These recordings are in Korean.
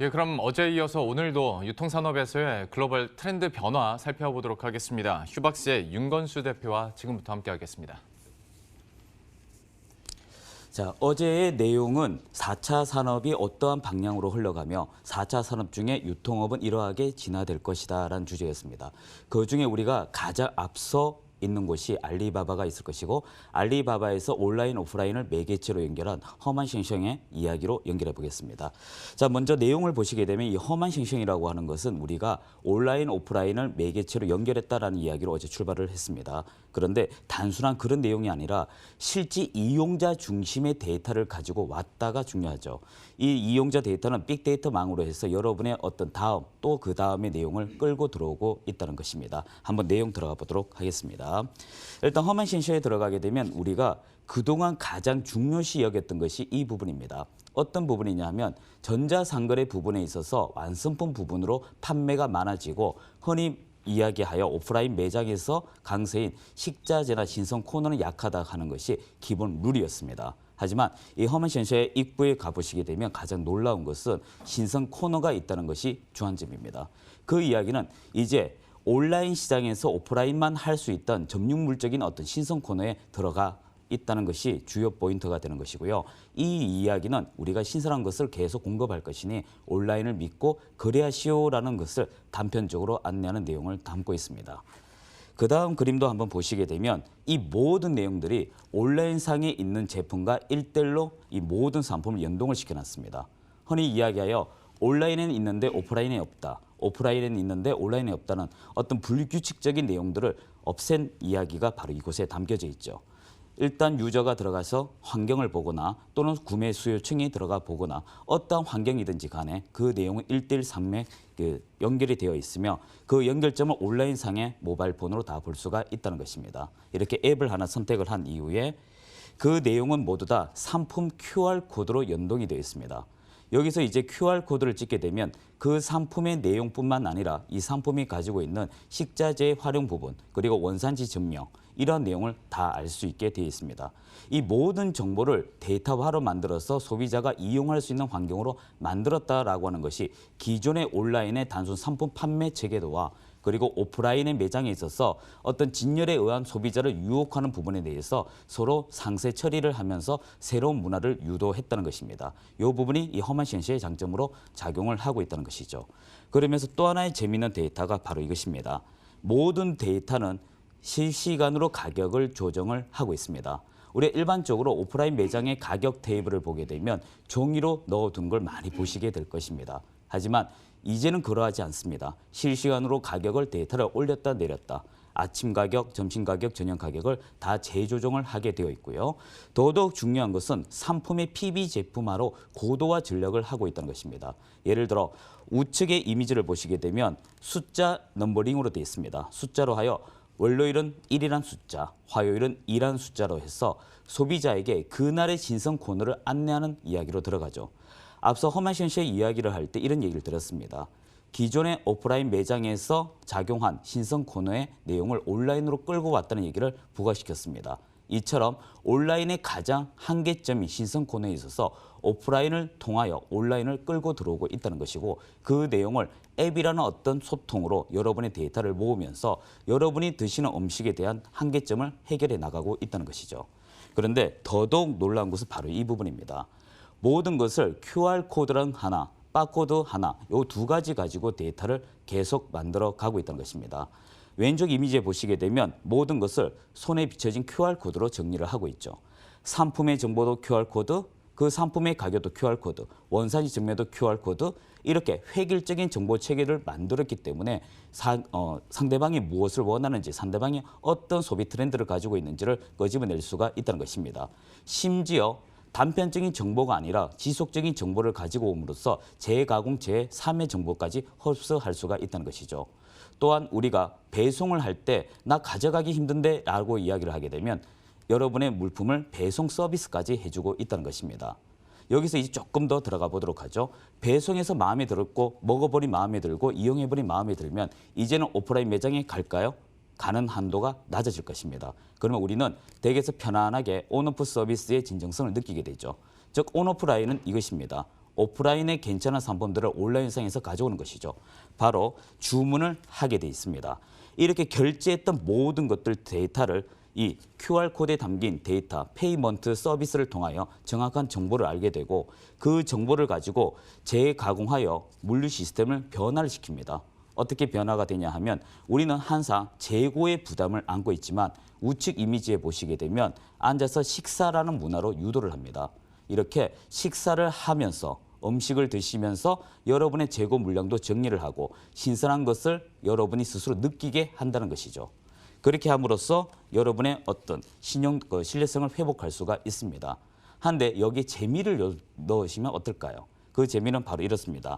예, 그럼 어제에 이어서 오늘도 유통산업에서의 글로벌 트렌드 변화 살펴보도록 하겠습니다. 휴박스의 윤건수 대표와 지금부터 함께하겠습니다. 자, 어제의 내용은 4차 산업이 어떠한 방향으로 흘러가며 4차 산업 중에 유통업은 이러하게 진화될 것이다 라는 주제였습니다. 그중에 우리가 가장 앞서 있는 곳이 알리바바가 있을 것이고 알리바바에서 온라인, 오프라인을 매개체로 연결한 허만싱싱의 이야기로 연결해 보겠습니다. 자, 먼저 내용을 보시게 되면 이 허만싱싱이라고 하는 것은 우리가 온라인, 오프라인을 매개체로 연결했다라는 이야기로 어제 출발을 했습니다. 그런데 단순한 그런 내용이 아니라 실제 이용자 중심의 데이터를 가지고 왔다가 중요하죠. 이 이용자 데이터는 빅데이터망으로 해서 여러분의 어떤 다음 또 그 다음의 내용을 끌고 들어오고 있다는 것입니다. 한번 내용 들어가 보도록 하겠습니다. 일단 허만싱싱에 들어가게 되면 우리가 그동안 가장 중요시 여겼던 것이 이 부분입니다. 어떤 부분이냐 하면 전자상거래 부분에 있어서 완성품 부분으로 판매가 많아지고 흔히 이야기하여 오프라인 매장에서 강세인 식자재나 신선 코너는 약하다 하는 것이 기본 룰이었습니다. 하지만 이 허만싱싱의 입구에 가보시게 되면 가장 놀라운 것은 신선 코너가 있다는 것이 주안점입니다. 그 이야기는 이제 온라인 시장에서 오프라인만 할 수 있던 점유물적인 어떤 신선 코너에 들어가 있다는 것이 주요 포인트가 되는 것이고요. 이 이야기는 우리가 신선한 것을 계속 공급할 것이니 온라인을 믿고 거래하시오라는 것을 단편적으로 안내하는 내용을 담고 있습니다. 그 다음 그림도 한번 보시게 되면 이 모든 내용들이 온라인상에 있는 제품과 1대1로 이 모든 상품을 연동을 시켜놨습니다. 흔히 이야기하여 온라인에는 있는데 오프라인에 없다. 오프라인에는 있는데 온라인에 없다는 어떤 불규칙적인 내용들을 없앤 이야기가 바로 이곳에 담겨져 있죠. 일단 유저가 들어가서 환경을 보거나 또는 구매 수요층이 들어가 보거나 어떠한 환경이든지 간에 그 내용은 1대1 상매 연결이 되어 있으며 그 연결점을 온라인상의 모바일폰으로 다 볼 수가 있다는 것입니다. 이렇게 앱을 하나 선택을 한 이후에 그 내용은 모두 다 상품 QR코드로 연동이 되어 있습니다. 여기서 이제 QR코드를 찍게 되면 그 상품의 내용뿐만 아니라 이 상품이 가지고 있는 식자재의 활용 부분 그리고 원산지 증명 이런 내용을 다 알 수 있게 되어 있습니다. 이 모든 정보를 데이터화로 만들어서 소비자가 이용할 수 있는 환경으로 만들었다라고 하는 것이 기존의 온라인의 단순 상품 판매 체계도와 그리고 오프라인의 매장에 있어서 어떤 진열에 의한 소비자를 유혹하는 부분에 대해서 서로 상세 처리를 하면서 새로운 문화를 유도했다는 것입니다. 이 부분이 이 허만싱싱의 장점으로 작용을 하고 있다는 것이죠. 그러면서 또 하나의 재미있는 데이터가 바로 이것입니다. 모든 데이터는 실시간으로 가격을 조정을 하고 있습니다. 우리가 일반적으로 오프라인 매장의 가격 테이블을 보게 되면 종이로 넣어둔 걸 많이 보시게 될 것입니다. 하지만 이제는 그러하지 않습니다. 실시간으로 가격을 데이터를 올렸다 내렸다. 아침 가격, 점심 가격, 저녁 가격을 다 재조정을 하게 되어 있고요. 더더욱 중요한 것은 상품의 PB 제품화로 고도화 전략을 하고 있다는 것입니다. 예를 들어 우측의 이미지를 보시게 되면 숫자 넘버링으로 되어 있습니다. 숫자로 하여 월요일은 1이란 숫자, 화요일은 2란 숫자로 해서 소비자에게 그날의 신선 코너를 안내하는 이야기로 들어가죠. 앞서 허만싱싱의 이야기를 할 때 이런 얘기를 들었습니다. 기존의 오프라인 매장에서 작용한 신선 코너의 내용을 온라인으로 끌고 왔다는 얘기를 부각시켰습니다. 이처럼 온라인의 가장 한계점이 신선 코너에 있어서 오프라인을 통하여 온라인을 끌고 들어오고 있다는 것이고 그 내용을 앱이라는 어떤 소통으로 여러분의 데이터를 모으면서 여러분이 드시는 음식에 대한 한계점을 해결해 나가고 있다는 것이죠. 그런데 더더욱 놀라운 것은 바로 이 부분입니다. 모든 것을 QR코드랑 하나, 바코드 하나, 이 두 가지 가지고 데이터를 계속 만들어 가고 있다는 것입니다. 왼쪽 이미지에 보시게 되면 모든 것을 손에 비춰진 QR코드로 정리를 하고 있죠. 상품의 정보도 QR코드, 그 상품의 가격도 QR코드, 원산지 증명도 QR코드, 이렇게 획일적인 정보 체계를 만들었기 때문에 상대방이 무엇을 원하는지, 상대방이 어떤 소비 트렌드를 가지고 있는지를 끄집어낼 수가 있다는 것입니다. 심지어 단편적인 정보가 아니라 지속적인 정보를 가지고 옴으로써 재가공, 제3의 정보까지 흡수할 수가 있다는 것이죠. 또한 우리가 배송을 할 때 나 가져가기 힘든데 라고 이야기를 하게 되면 여러분의 물품을 배송 서비스까지 해주고 있다는 것입니다. 여기서 이제 조금 더 들어가 보도록 하죠. 배송해서 마음에 들었고 먹어버린 마음에 들고 이용해버린 마음에 들면 이제는 오프라인 매장에 갈까요? 가는 한도가 낮아질 것입니다. 그러면 우리는 댁에서 편안하게 온오프 서비스의 진정성을 느끼게 되죠. 즉 온오프라인은 이것입니다. 오프라인의 괜찮은 상품들을 온라인상에서 가져오는 것이죠. 바로 주문을 하게 돼 있습니다. 이렇게 결제했던 모든 것들 데이터를 이 QR코드에 담긴 데이터, 페이먼트 서비스를 통하여 정확한 정보를 알게 되고 그 정보를 가지고 재가공하여 물류 시스템을 변화를 시킵니다. 어떻게 변화가 되냐 하면 우리는 항상 재고의 부담을 안고 있지만 우측 이미지에 보시게 되면 앉아서 식사라는 문화로 유도를 합니다. 이렇게 식사를 하면서 음식을 드시면서 여러분의 재고 물량도 정리를 하고 신선한 것을 여러분이 스스로 느끼게 한다는 것이죠. 그렇게 함으로써 여러분의 어떤 신뢰성을 회복할 수가 있습니다. 한데 여기에 재미를 넣으시면 어떨까요? 그 재미는 바로 이렇습니다.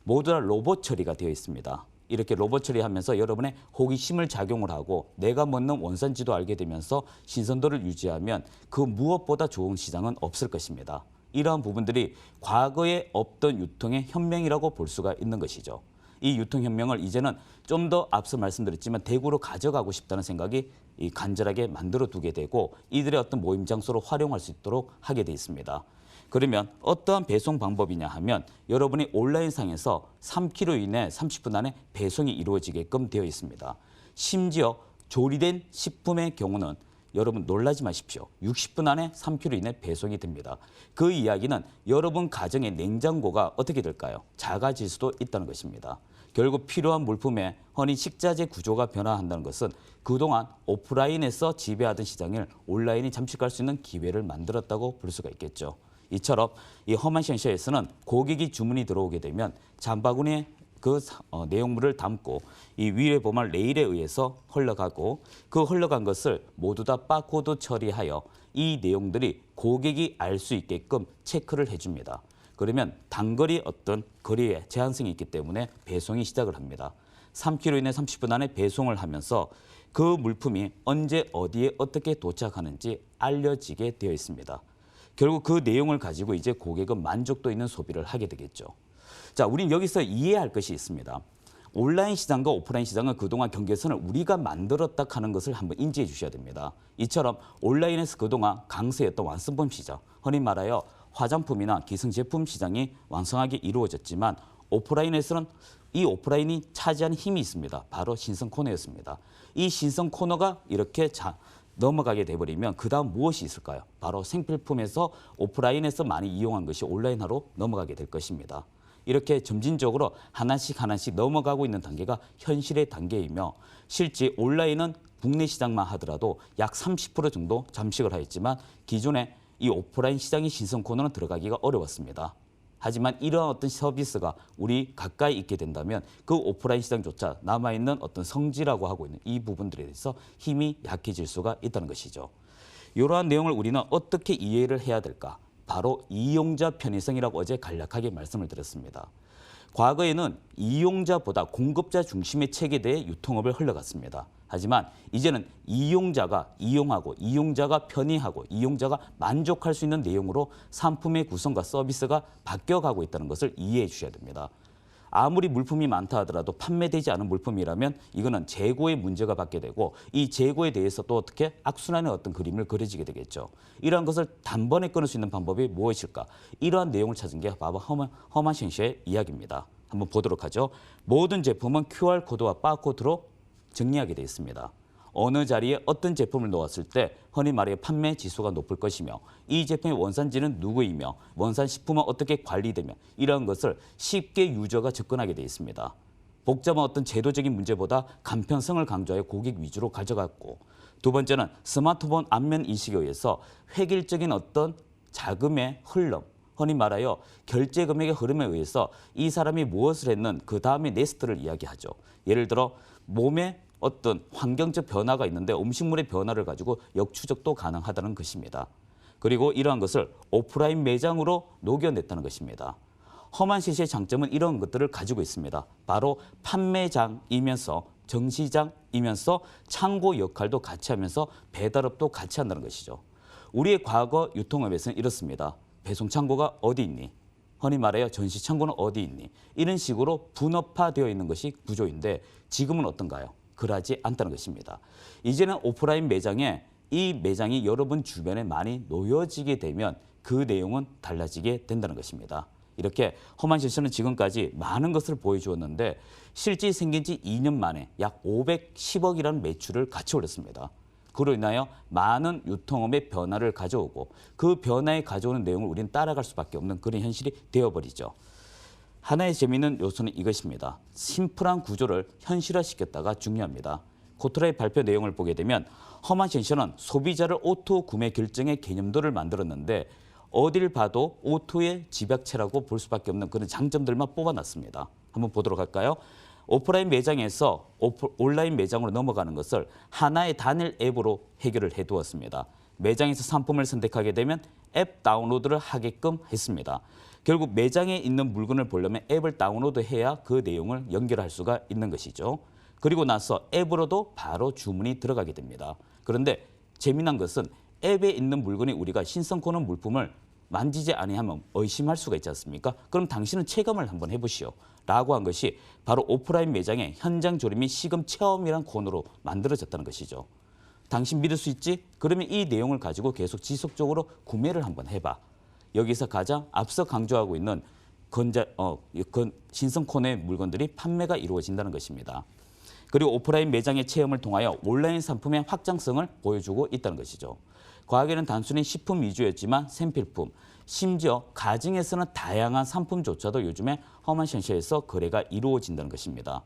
모두 다 로봇 처리가 되어 있습니다. 이렇게 로봇 처리하면서 여러분의 호기심을 작용을 하고 내가 먹는 원산지도 알게 되면서 신선도를 유지하면 그 무엇보다 좋은 시장은 없을 것입니다. 이러한 부분들이 과거에 없던 유통의 혁명이라고 볼 수가 있는 것이죠. 이 유통혁명을 이제는 좀 더 앞서 말씀드렸지만 대구로 가져가고 싶다는 생각이 간절하게 만들어 두게 되고 이들의 어떤 모임 장소로 활용할 수 있도록 하게 돼 있습니다. 그러면 어떠한 배송 방법이냐 하면 여러분이 온라인상에서 3km 이내 30분 안에 배송이 이루어지게끔 되어 있습니다. 심지어 조리된 식품의 경우는 여러분 놀라지 마십시오. 60분 안에 3km 이내 배송이 됩니다. 그 이야기는 여러분 가정의 냉장고가 어떻게 될까요? 작아질 수도 있다는 것입니다. 결국 필요한 물품의 흔히 식자재 구조가 변화한다는 것은 그동안 오프라인에서 지배하던 시장을 온라인이 잠식할 수 있는 기회를 만들었다고 볼 수가 있겠죠. 이처럼 이 허만션시에서는 고객이 주문이 들어오게 되면 장바구니에 그 내용물을 담고 이 위에 보면 레일에 의해서 흘러가고 그 흘러간 것을 모두 다 바코드 처리하여 이 내용들이 고객이 알 수 있게끔 체크를 해줍니다. 그러면 단거리 어떤 거리에 제한성이 있기 때문에 배송이 시작을 합니다. 3km 이내 30분 안에 배송을 하면서 그 물품이 언제 어디에 어떻게 도착하는지 알려지게 되어 있습니다. 결국 그 내용을 가지고 이제 고객은 만족도 있는 소비를 하게 되겠죠. 자, 우린 여기서 이해할 것이 있습니다. 온라인 시장과 오프라인 시장은 그동안 경계선을 우리가 만들었다 하는 것을 한번 인지해 주셔야 됩니다. 이처럼 온라인에서 그동안 강세였던 완성품 시장, 흔히 말하여 화장품이나 기성제품 시장이 왕성하게 이루어졌지만 오프라인에서는 이 오프라인이 차지한 힘이 있습니다. 바로 신선 코너였습니다. 이 신선 코너가 이렇게 넘어가게 돼버리면 그 다음 무엇이 있을까요? 바로 생필품에서 오프라인에서 많이 이용한 것이 온라인화로 넘어가게 될 것입니다. 이렇게 점진적으로 하나씩 넘어가고 있는 단계가 현실의 단계이며 실제 온라인은 국내 시장만 하더라도 약 30% 정도 잠식을 하였지만 기존에 이 오프라인 시장의 신선 코너는 들어가기가 어려웠습니다. 하지만 이러한 어떤 서비스가 우리 가까이 있게 된다면 그 오프라인 시장조차 남아있는 어떤 성지라고 하고 있는 이 부분들에 대해서 힘이 약해질 수가 있다는 것이죠. 이러한 내용을 우리는 어떻게 이해를 해야 될까? 바로 이용자 편의성이라고 어제 간략하게 말씀을 드렸습니다. 과거에는 이용자보다 공급자 중심의 체계대의 유통업을 흘러갔습니다. 하지만 이제는 이용자가 이용하고 이용자가 편의하고 이용자가 만족할 수 있는 내용으로 상품의 구성과 서비스가 바뀌어가고 있다는 것을 이해해 주셔야 됩니다. 아무리 물품이 많다 하더라도 판매되지 않은 물품이라면 이거는 재고의 문제가 받게 되고 이 재고에 대해서 또 어떻게 악순환의 어떤 그림을 그려지게 되겠죠. 이러한 것을 단번에 끊을 수 있는 방법이 무엇일까? 이러한 내용을 찾은 게 바로 허만싱시의 이야기입니다. 한번 보도록 하죠. 모든 제품은 QR코드와 바코드로 정리하게 되어 있습니다. 어느 자리에 어떤 제품을 놓았을 때 흔히 말해 판매 지수가 높을 것이며 이 제품의 원산지는 누구이며 원산 식품은 어떻게 관리되며 이러한 것을 쉽게 유저가 접근하게 되어 있습니다. 복잡한 어떤 제도적인 문제보다 간편성을 강조하여 고객 위주로 가져갔고 두 번째는 스마트폰 안면 인식에 의해서 획일적인 어떤 자금의 흐름 흔히 말하여 결제 금액의 흐름에 의해서 이 사람이 무엇을 했는 그 다음에 네스트를 이야기하죠. 예를 들어 몸에 어떤 환경적 변화가 있는데 음식물의 변화를 가지고 역추적도 가능하다는 것입니다. 그리고 이러한 것을 오프라인 매장으로 녹여냈다는 것입니다. 허만시시의 장점은 이런 것들을 가지고 있습니다. 바로 판매장이면서 정시장이면서 창고 역할도 같이 하면서 배달업도 같이 한다는 것이죠. 우리의 과거 유통업에서는 이렇습니다. 배송창고가 어디 있니? 흔히 말하여 전시창고는 어디 있니? 이런 식으로 분업화되어 있는 것이 구조인데 지금은 어떤가요? 그러지 않다는 것입니다. 이제는 오프라인 매장에 이 매장이 여러분 주변에 많이 놓여지게 되면 그 내용은 달라지게 된다는 것입니다. 이렇게 허만신스는 지금까지 많은 것을 보여주었는데 실제 생긴 지 2년 만에 약 510억이라는 매출을 같이 올렸습니다. 그로 인하여 많은 유통업의 변화를 가져오고 그 변화에 가져오는 내용을 우리는 따라갈 수밖에 없는 그런 현실이 되어버리죠. 하나의 재미있는 요소는 이것입니다. 심플한 구조를 현실화시켰다가 중요합니다. 코트라의 발표 내용을 보게 되면 허만신스는 소비자를 오토 구매 결정의 개념도를 만들었는데 어딜 봐도 오토의 집약체라고 볼 수밖에 없는 그런 장점들만 뽑아놨습니다. 한번 보도록 할까요? 오프라인 매장에서 온라인 매장으로 넘어가는 것을 하나의 단일 앱으로 해결을 해두었습니다. 매장에서 상품을 선택하게 되면 앱 다운로드를 하게끔 했습니다. 결국 매장에 있는 물건을 보려면 앱을 다운로드해야 그 내용을 연결할 수가 있는 것이죠. 그리고 나서 앱으로도 바로 주문이 들어가게 됩니다. 그런데 재미난 것은 앱에 있는 물건이 우리가 신성코너 물품을 만지지 아니하면 의심할 수가 있지 않습니까? 그럼 당신은 체감을 한번 해보시오. 라고 한 것이 바로 오프라인 매장의 현장 조립 및 시금 체험이란 코너로 만들어졌다는 것이죠. 당신 믿을 수 있지? 그러면 이 내용을 가지고 계속 지속적으로 구매를 한번 해봐. 여기서 가장 앞서 강조하고 있는 신성 코너의 물건들이 판매가 이루어진다는 것입니다. 그리고 오프라인 매장의 체험을 통하여 온라인 상품의 확장성을 보여주고 있다는 것이죠. 과거에는 단순히 식품 위주였지만 생필품, 심지어 가정에서는 다양한 상품조차도 요즘에 허만신스에서 거래가 이루어진다는 것입니다.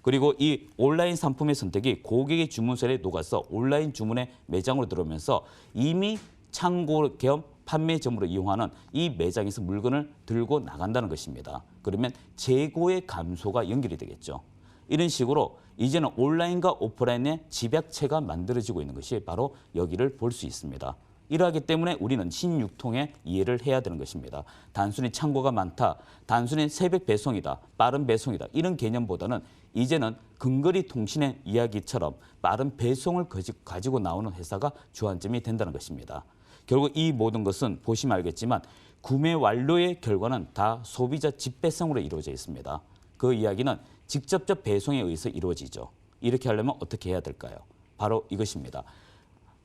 그리고 이 온라인 상품의 선택이 고객의 주문서에 녹아서 온라인 주문의 매장으로 들어오면서 이미 창고 겸 판매점으로 이용하는 이 매장에서 물건을 들고 나간다는 것입니다. 그러면 재고의 감소가 연결이 되겠죠. 이런 식으로 이제는 온라인과 오프라인의 집약체가 만들어지고 있는 것이 바로 여기를 볼 수 있습니다. 이러하기 때문에 우리는 신유통의 이해를 해야 되는 것입니다. 단순히 창고가 많다, 단순히 새벽 배송이다, 빠른 배송이다 이런 개념보다는 이제는 근거리 통신의 이야기처럼 빠른 배송을 가지고 나오는 회사가 주안점이 된다는 것입니다. 결국 이 모든 것은 보시면 알겠지만 구매 완료의 결과는 다 소비자 집배송으로 이루어져 있습니다. 그 이야기는 직접적 배송에 의해서 이루어지죠. 이렇게 하려면 어떻게 해야 될까요? 바로 이것입니다.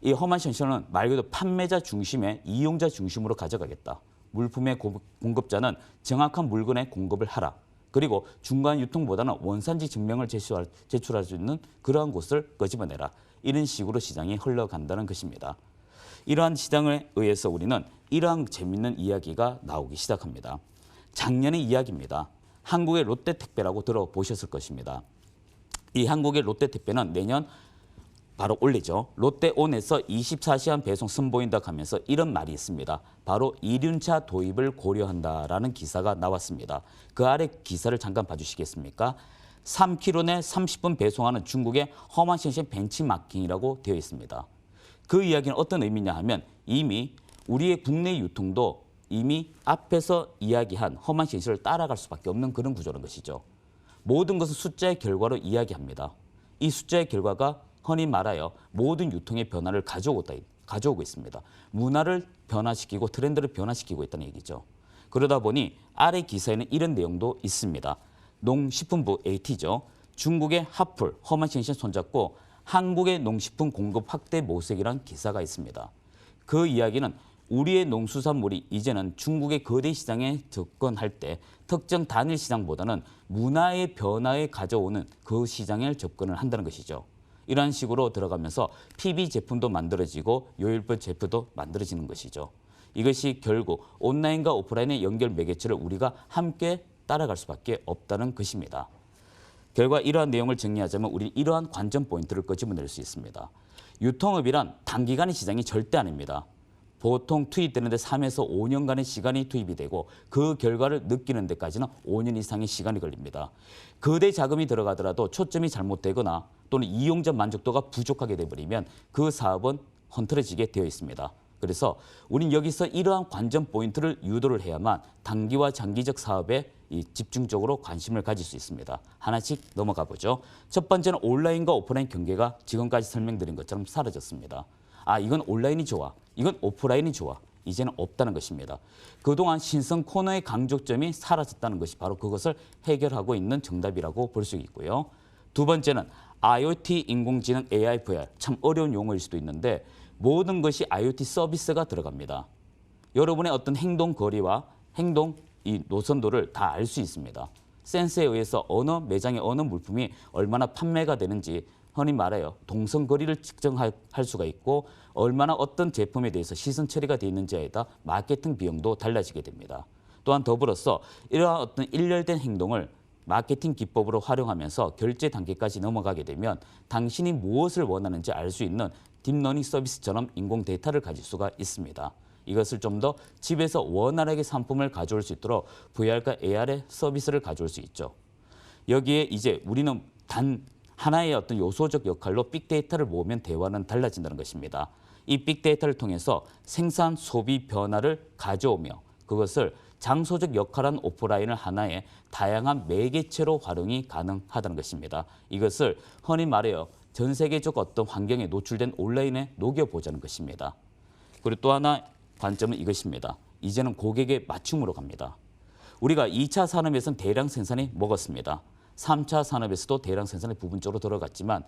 이 허만신스는 말 그대로 판매자 중심의 이용자 중심으로 가져가겠다. 물품의 공급자는 정확한 물건의 공급을 하라. 그리고 중간 유통보다는 원산지 증명을 제출할 수 있는 그러한 곳을 끄집어내라. 이런 식으로 시장이 흘러간다는 것입니다. 이러한 시장에 의해서 우리는 이러한 재미있는 이야기가 나오기 시작합니다. 작년의 이야기입니다. 한국의 롯데택배라고 들어보셨을 것입니다. 이 한국의 롯데택배는 내년 바로 올리죠. 롯데온에서 24시간 배송 선보인다 하면서 이런 말이 있습니다. 바로 이륜차 도입을 고려한다라는 기사가 나왔습니다. 그 아래 기사를 잠깐 봐주시겠습니까? 3km 내 30분 배송하는 중국의 허만신스 벤치마킹이라고 되어 있습니다. 그 이야기는 어떤 의미냐 하면 이미 우리의 국내 유통도 이미 앞에서 이야기한 허만신스를 따라갈 수밖에 없는 그런 구조라는 것이죠. 모든 것은 숫자의 결과로 이야기합니다. 이 숫자의 결과가 흔히 말하여 모든 유통의 변화를 가져오고 있습니다. 문화를 변화시키고 트렌드를 변화시키고 있다는 얘기죠. 그러다 보니 아래 기사에는 이런 내용도 있습니다. 농식품부 AT죠. 중국의 하풀, 허만신스 손잡고 한국의 농식품 공급 확대 모색이라는 기사가 있습니다. 그 이야기는 우리의 농수산물이 이제는 중국의 거대 시장에 접근할 때 특정 단일 시장보다는 문화의 변화에 가져오는 그 시장에 접근을 한다는 것이죠. 이런 식으로 들어가면서 PB 제품도 만들어지고 요일별 제품도 만들어지는 것이죠. 이것이 결국 온라인과 오프라인의 연결 매개체를 우리가 함께 따라갈 수밖에 없다는 것입니다. 결과 이러한 내용을 정리하자면 우리는 이러한 관전 포인트를 끄집어낼 수 있습니다. 유통업이란 단기간의 시장이 절대 아닙니다. 보통 투입되는데 3에서 5년간의 시간이 투입이 되고 그 결과를 느끼는 데까지는 5년 이상의 시간이 걸립니다. 거대 자금이 들어가더라도 초점이 잘못되거나 또는 이용자 만족도가 부족하게 돼버리면 그 사업은 헌트러지게 되어 있습니다. 그래서 우리는 여기서 이러한 관전 포인트를 유도를 해야만 단기와 장기적 사업에 집중적으로 관심을 가질 수 있습니다. 하나씩 넘어가 보죠. 첫 번째는 온라인과 오프라인 경계가 지금까지 설명드린 것처럼 사라졌습니다. 이건 온라인이 좋아. 이건 오프라인이 좋아. 이제는 없다는 것입니다. 그동안 신성 코너의 강조점이 사라졌다는 것이 바로 그것을 해결하고 있는 정답이라고 볼 수 있고요. 두 번째는 IoT, 인공지능, AI, VR. 참 어려운 용어일 수도 있는데 모든 것이 IoT 서비스가 들어갑니다. 여러분의 어떤 행동 거리와 행동 이 노선도를 다 알 수 있습니다. 센서에 의해서 어느 매장의 어느 물품이 얼마나 판매가 되는지 흔히 말하여 동선거리를 측정할 수가 있고 얼마나 어떤 제품에 대해서 시선 처리가 되어 있는지에 따라 마케팅 비용도 달라지게 됩니다. 또한 더불어서 이러한 어떤 일렬된 행동을 마케팅 기법으로 활용하면서 결제 단계까지 넘어가게 되면 당신이 무엇을 원하는지 알 수 있는 딥러닝 서비스처럼 인공 데이터를 가질 수가 있습니다. 이것을 좀 더 집에서 원활하게 상품을 가져올 수 있도록 VR과 AR의 서비스를 가져올 수 있죠. 여기에 이제 우리는 단 하나의 어떤 요소적 역할로 빅데이터를 모으면 대화는 달라진다는 것입니다. 이 빅데이터를 통해서 생산, 소비 변화를 가져오며 그것을 장소적 역할한 오프라인을 하나의 다양한 매개체로 활용이 가능하다는 것입니다. 이것을 흔히 말하여 전 세계적 어떤 환경에 노출된 온라인에 녹여보자는 것입니다. 그리고 또 하나 관점은 이것입니다. 이제는 고객의 맞춤으로 갑니다. 우리가 2차 산업에서는 대량 생산이 먹었습니다. 3차 산업에서도 대량 생산이 부분적으로 들어갔지만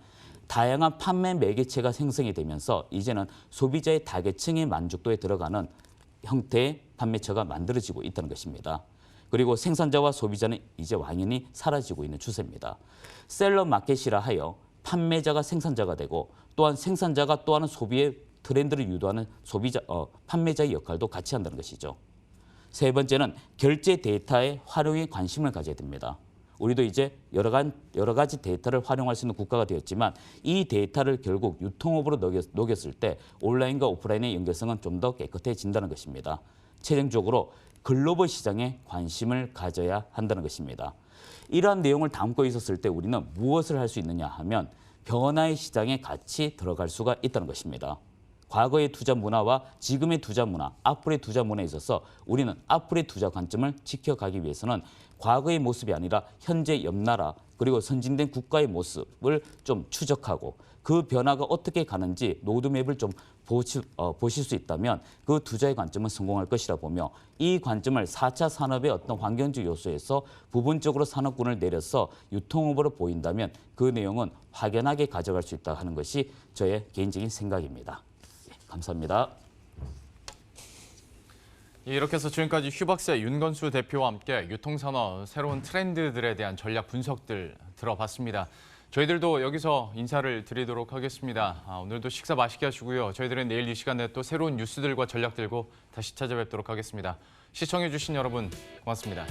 다양한 판매 매개체가 생성이 되면서 이제는 소비자의 타겟층의 만족도에 들어가는 형태의 판매처가 만들어지고 있다는 것입니다. 그리고 생산자와 소비자는 이제 완연히 사라지고 있는 추세입니다. 셀러 마켓이라 하여 판매자가 생산자가 되고 또한 생산자가 또 하는 소비의 트렌드를 유도하는 판매자의 역할도 같이 한다는 것이죠. 세 번째는 결제 데이터의 활용에 관심을 가져야 됩니다. 우리도 이제 여러 가지 데이터를 활용할 수 있는 국가가 되었지만 이 데이터를 결국 유통업으로 녹였을 때 온라인과 오프라인의 연결성은 좀 더 깨끗해진다는 것입니다. 최종적으로 글로벌 시장에 관심을 가져야 한다는 것입니다. 이러한 내용을 담고 있었을 때 우리는 무엇을 할 수 있느냐 하면 변화의 시장에 같이 들어갈 수가 있다는 것입니다. 과거의 투자 문화와 지금의 투자 문화, 앞으로의 투자 문화에 있어서 우리는 앞으로의 투자 관점을 지켜가기 위해서는 과거의 모습이 아니라 현재 옆 나라 그리고 선진된 국가의 모습을 좀 추적하고 그 변화가 어떻게 가는지 로드맵을 좀 보실 수 있다면 그 투자의 관점은 성공할 것이라 보며 이 관점을 4차 산업의 어떤 환경적 요소에서 부분적으로 산업군을 내려서 유통업으로 보인다면 그 내용은 확연하게 가져갈 수 있다 하는 것이 저의 개인적인 생각입니다. 감사합니다. 이렇게 해서 지금까지 휴박스의 윤건수 대표와 함께 유통산업 새로운 트렌드들에 대한 전략 분석들 들어봤습니다. 저희들도 여기서 인사를 드리도록 하겠습니다. 오늘도 식사 맛있게 하시고요. 저희들은 내일 이 시간에 또 새로운 뉴스들과 전략 들고 다시 찾아뵙도록 하겠습니다. 시청해주신 여러분 고맙습니다.